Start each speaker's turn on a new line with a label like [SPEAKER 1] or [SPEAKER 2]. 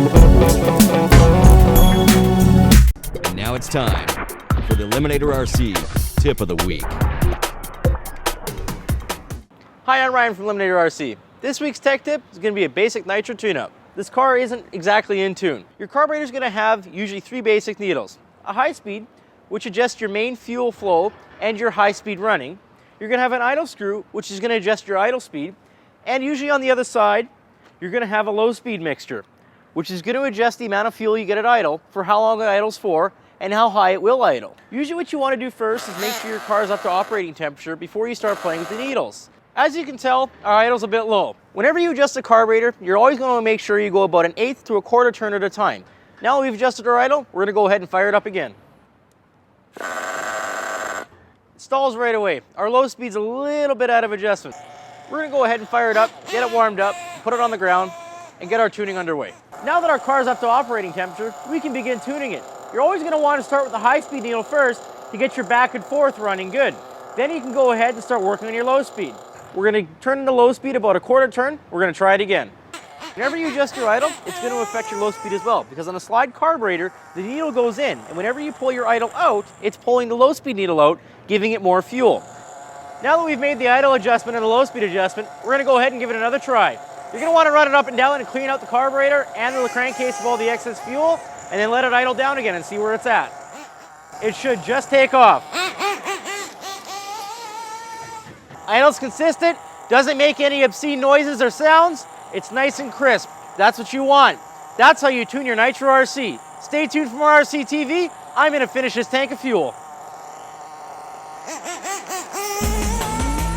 [SPEAKER 1] And now it's time for the Eliminator RC Tip of the Week.
[SPEAKER 2] Hi, I'm Ryan from Eliminator RC. This week's tech tip is going to be a basic nitro tune-up. This car isn't exactly in tune. Your carburetor is going to have usually 3 basic needles. A high speed, which adjusts your main fuel flow and your high speed running. You're going to have an idle screw, which is going to adjust your idle speed. And usually on the other side, you're going to have a low speed mixture, which is going to adjust the amount of fuel you get at idle for how long it idles for and how high it will idle. Usually what you want to do first is make sure your car is up to operating temperature before you start playing with the needles. As you can tell, our idle's a bit low. Whenever you adjust the carburetor, you're always going to make sure you go about 1/8 to 1/4 turn at a time. Now that we've adjusted our idle, we're going to go ahead and fire it up again. It stalls right away. Our low speed's a little bit out of adjustment. We're going to go ahead and fire it up, get it warmed up, put it on the ground, and get our tuning underway. Now that our car's up to operating temperature, we can begin tuning it. You're always going to want to start with the high speed needle first to get your back and forth running good. Then you can go ahead and start working on your low speed. We're going to turn into low speed about 1/4 turn. We're going to try it again. Whenever you adjust your idle, it's going to affect your low speed as well, because on a slide carburetor, the needle goes in, and whenever you pull your idle out, it's pulling the low speed needle out, giving it more fuel. Now that we've made the idle adjustment and the low speed adjustment, we're going to go ahead and give it another try. You're going to want to run it up and down and clean out the carburetor and the crankcase of all the excess fuel, and then let it idle down again and see where it's at. It should just take off. Idle's consistent, doesn't make any obscene noises or sounds. It's nice and crisp. That's what you want. That's how you tune your Nitro RC. Stay tuned for more RC TV. I'm going to finish this tank of fuel.